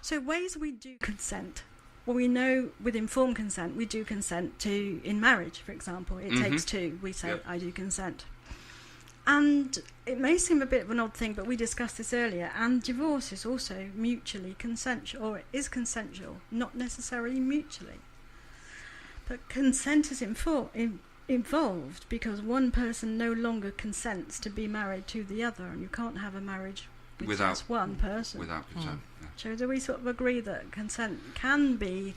So ways we do consent. Well, we know with informed consent, we do consent to, in marriage, for example. It takes two. We say, I do consent. And it may seem a bit of an odd thing, but we discussed this earlier. And divorce is also mutually consensual, or it is consensual, not necessarily mutually. But consent is involved because one person no longer consents to be married to the other, and you can't have a marriage with just one person. Without consent. Yeah. So do we sort of agree that consent can be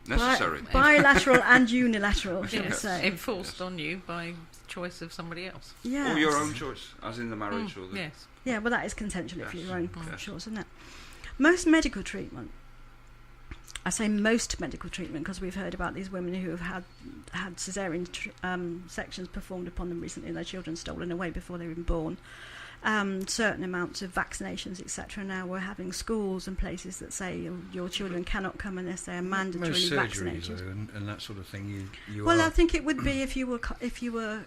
necessary, bilateral and unilateral, shall we say? Enforced on you by choice of somebody else. Yes. Or your own choice, as in the marriage or the... Yes. Yeah, well, that is consensual if your own Yes. choice, isn't it? Most medical treatment, I say most medical treatment because we've heard about these women who have had caesarean sections performed upon them recently and their children stolen away before they were even born. Certain amounts of vaccinations, etc. Now we're having schools and places that say your children cannot come unless they are mandatorily vaccinated. Though, and that sort of thing. I think it would be if you were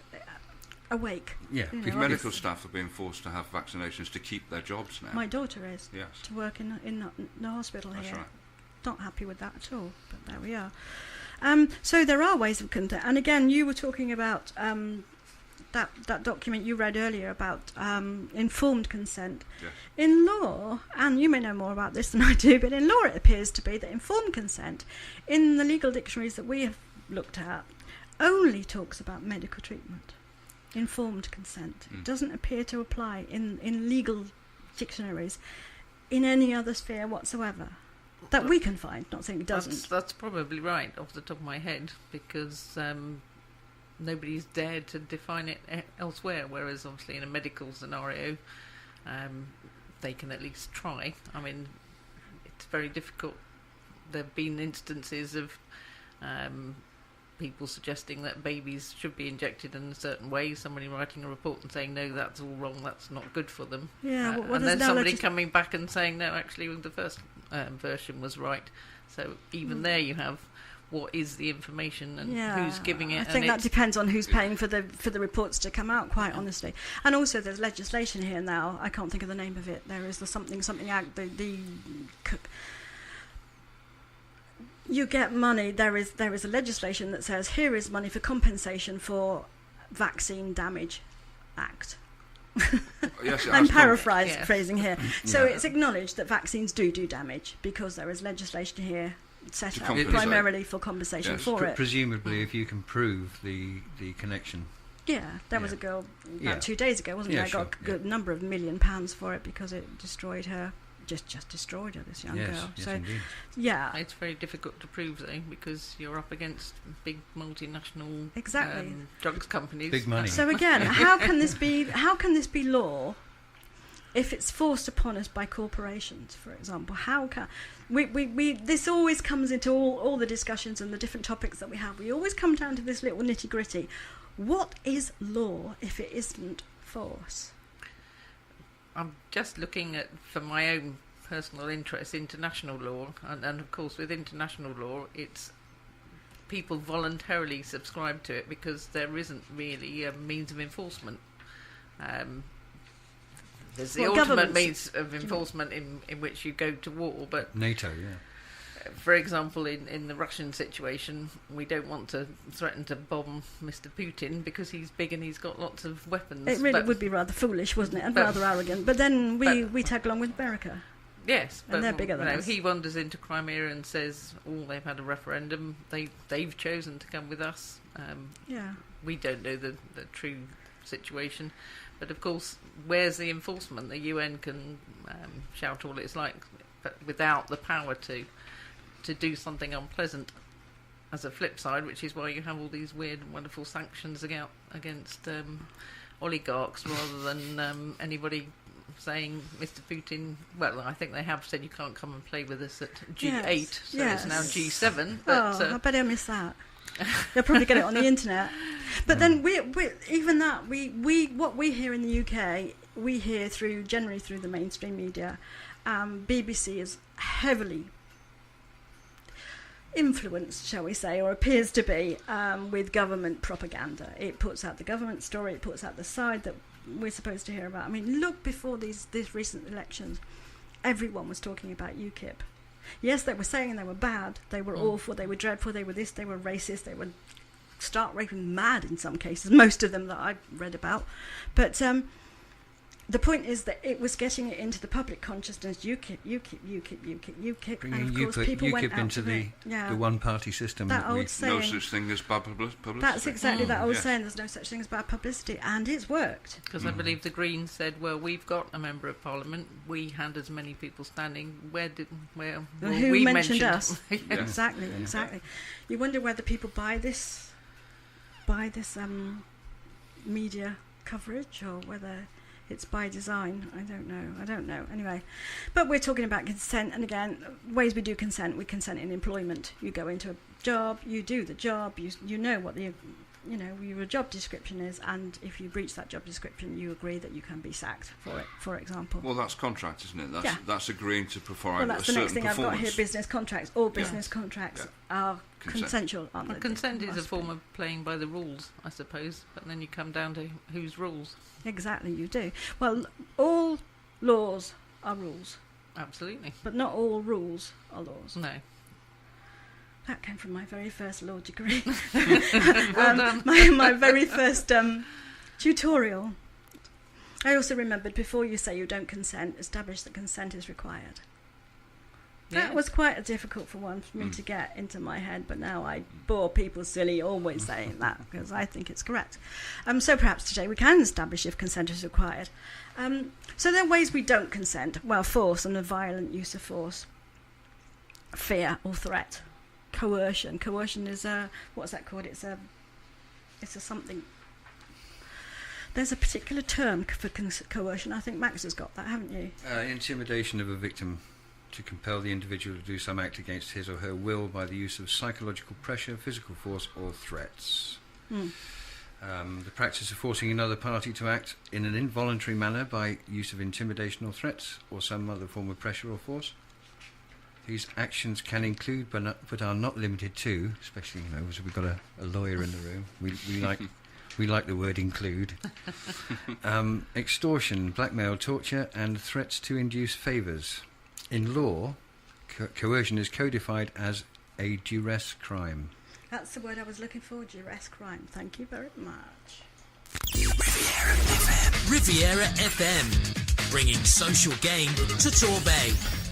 awake. Yeah, medical staff are being forced to have vaccinations to keep their jobs now. My daughter is to work in the hospital That's here. right. Not happy with that at all, but there we are. So there are ways of consent, and again, you were talking about. That document you read earlier about informed consent. Yes. In law, and you may know more about this than I do, but in law it appears to be that informed consent, in the legal dictionaries that we have looked at, only talks about medical treatment. Informed consent. It doesn't appear to apply in legal dictionaries in any other sphere whatsoever. That we can find, not saying it doesn't. That's probably right off the top of my head, because... nobody's dared to define it elsewhere, whereas obviously in a medical scenario they can at least try. I mean, it's very difficult. There have been instances of people suggesting that babies should be injected in a certain way, somebody writing a report and saying no, that's all wrong, that's not good for them, and then somebody coming back and saying no, actually the first version was right. So even there you have what is the information and who's giving it. I think that depends on who's paying for the reports to come out, quite honestly. And also there's legislation here now, I can't think of the name of it, there is the something act, you get money, there is a legislation that says here is money for compensation for vaccine damage act. Yes, I'm paraphrasing here. So it's acknowledged that vaccines do damage because there is legislation here set up primarily for compensation for it. Presumably, if you can prove the connection. Yeah, there was a girl about 2 days ago, wasn't there? Got a good number of £1 million for it because it destroyed her. Just destroyed her, this young girl. Yes, so, indeed. Yeah, it's very difficult to prove though, because you're up against big multinational drugs companies. Big money. So again, how can this be law if it's forced upon us by corporations, for example? How can we this always comes into all the discussions and the different topics that we have. We always come down to this little nitty gritty. What is law if it isn't force? I'm just looking at, for my own personal interest, international law, and of course with international law it's people voluntarily subscribe to it because there isn't really a means of enforcement. There's the ultimate means of enforcement in which you go to war, but NATO, for example, in the Russian situation, we don't want to threaten to bomb Mr. Putin because he's big and he's got lots of weapons. It really would be rather foolish, wouldn't it, and rather arrogant. But then we tag along with America. Yes, and they're bigger than us. He wanders into Crimea and says, they've had a referendum, they've chosen to come with us. We don't know the true situation. But of course, where's the enforcement? The UN can shout all it's like, but without the power to do something unpleasant as a flip side, which is why you have all these weird and wonderful sanctions against oligarchs rather than anybody saying Mr. Putin. Well, I think they have said you can't come and play with us at G8, it's now G7. But, I bet I missed that. They'll probably get it on the internet. But then we even that we what we hear in the UK, we hear generally through the mainstream media. BBC is heavily influenced, shall we say, or appears to be, with government propaganda. It puts out the government story, it puts out the side that we're supposed to hear about. I mean, look before these recent elections. everyone was talking about UKIP. Yes, they were saying they were bad, they were awful, they were dreadful, they were this, they were racist, they were stark raving mad in some cases, most of them that I read about. But the point is that it was getting it into the public consciousness, UKIP, Bringing and of course people went UKIP out into the one-party system. That old saying, no such thing as bad publicity. That's exactly that old saying, there's no such thing as bad publicity, and it's worked. Because I believe the Greens said, well, we've got a member of Parliament, we had as many people standing, who we mentioned us? Yeah. Exactly. You wonder whether people buy this media coverage, or whether it's by design. I don't know. Anyway, but we're talking about consent, and again, ways we do consent. We consent in employment. You go into a job, you do the job, you know what your job description is, and if you breach that job description, you agree that you can be sacked for it, for example. Well, that's contract, isn't it? That's agreeing to provide well, that's a the certain next thing I've got here, business contracts. All business contracts are consensual, aren't they? Consent is a form of playing by the rules, I suppose, but then you come down to whose rules. Exactly, you do. Well, all laws are rules. Absolutely. But not all rules are laws. No. That came from my very first law degree. Well done. My very first tutorial. I also remembered, before you say you don't consent, establish that consent is required. Yeah. That was quite difficult for me to get into my head, but now I bore people silly always saying that, because I think it's correct. So perhaps today we can establish if consent is required. So there are ways we don't consent. Well, force and the violent use of force. Fear or threat. Coercion. Coercion is what's that called? It's a something. There's a particular term for coercion. I think Max has got that, haven't you? Intimidation of a victim to compel the individual to do some act against his or her will by the use of psychological pressure, physical force, or threats. The practice of forcing another party to act in an involuntary manner by use of intimidation or threats, or some other form of pressure or force. These actions can include, but are not limited to, especially, as we've got a lawyer in the room, we like the word include, extortion, blackmail, torture, and threats to induce favours. In law, coercion is codified as a duress crime. That's the word I was looking for, duress crime. Thank you very much. Riviera FM, bringing social game to Torbay.